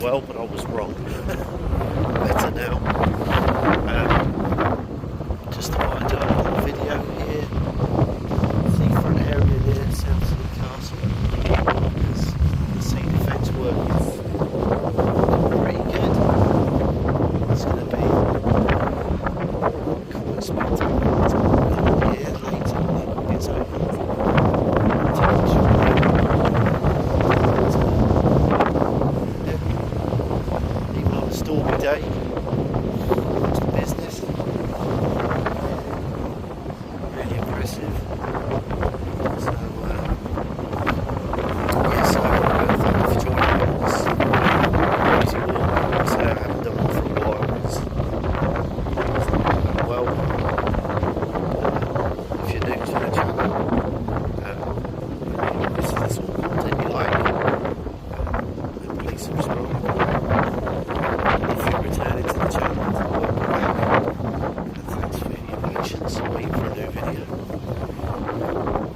well, but I was wrong. Better now. Just thought I'd do a little video here. Seafront area near Southsea Castle. The sea defence work is pretty good. It's going to be quite spectacular. It's going to be here later when it's open. Even on a stormy day, it's the business. Really impressive. So, yes, thank you for joining me on this crazy walk. I haven't done one for a while. It's well, if you're new to the channel, this is the sort of content you like, then please subscribe. If you're returning to the channel, welcome back, and thanks for your patience waiting for a new video.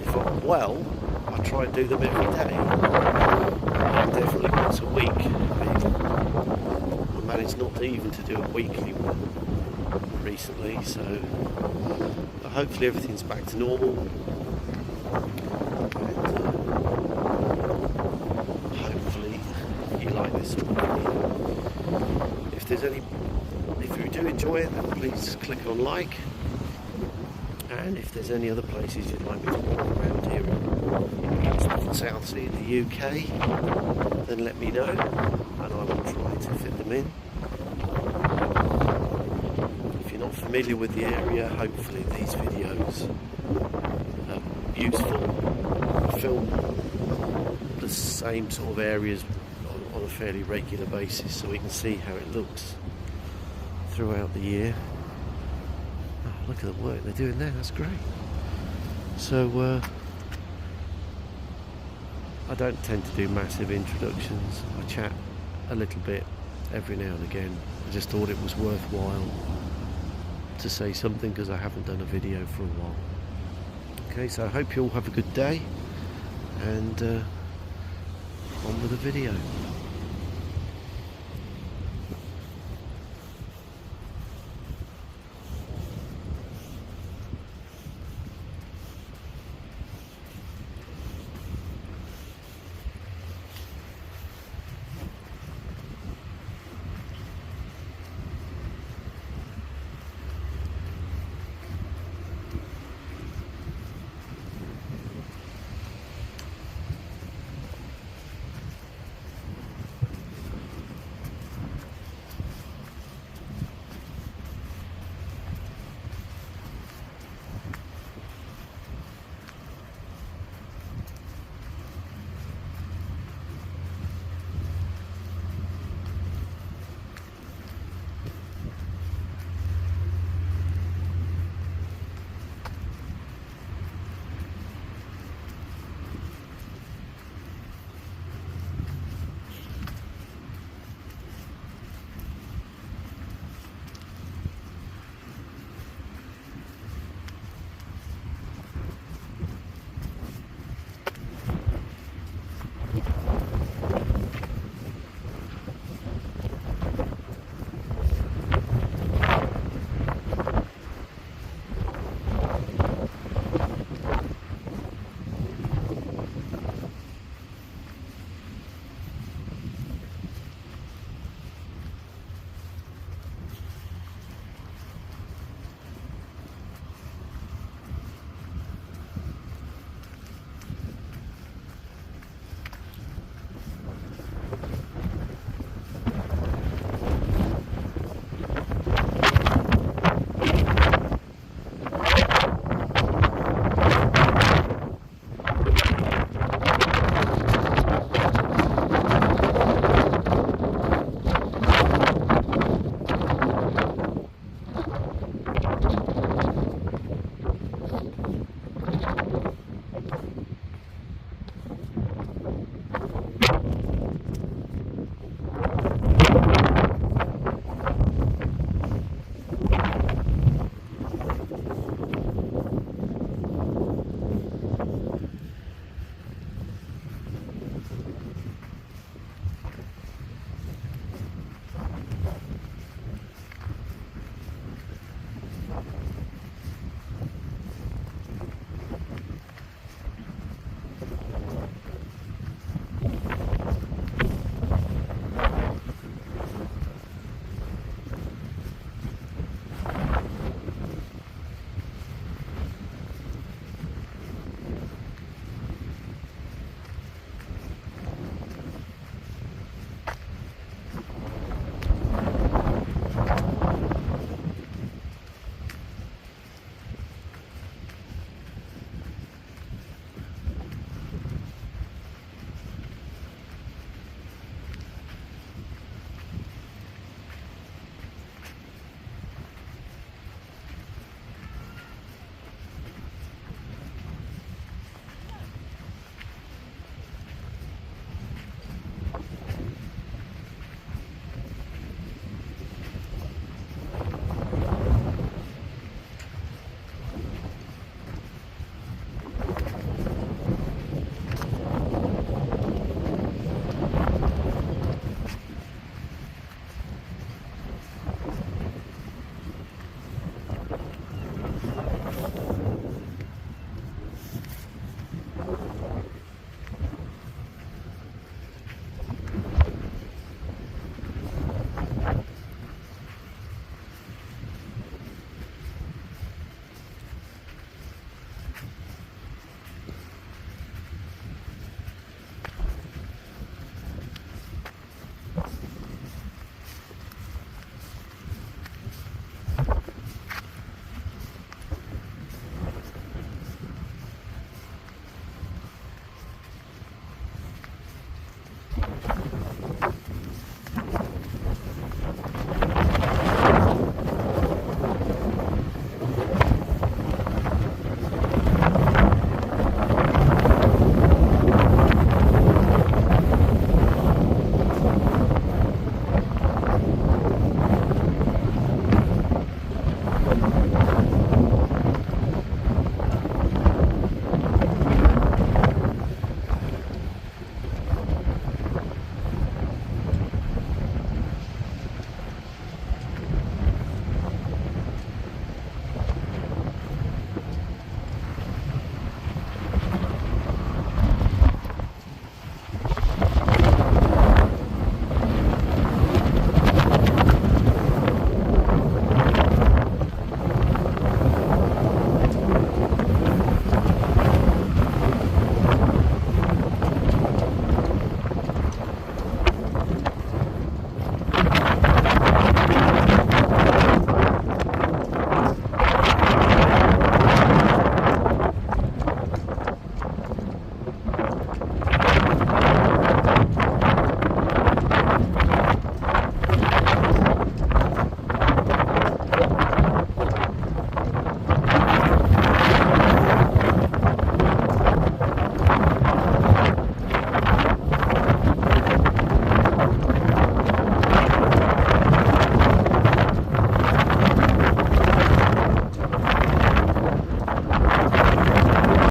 If I'm well, I try and do them every day, definitely once a week. I managed not to even to do a weekly one recently, so hopefully everything's back to normal. And hopefully you like this sort of video. If you do enjoy it, then please click on like. And if there's any other places you'd like me to walk around here in Southsea in the UK, then let me know, and I will try to fit them in. If you're not familiar with the area, hopefully these videos are useful. I film the same sort of areas on a fairly regular basis, so we can see how it looks throughout the year. Oh, look at the work they're doing there, that's great. So I don't tend to do massive introductions. I chat a little bit every now and again. I just thought it was worthwhile to say something because I haven't done a video for a while. Okay, so I hope you all have a good day, and on with the video.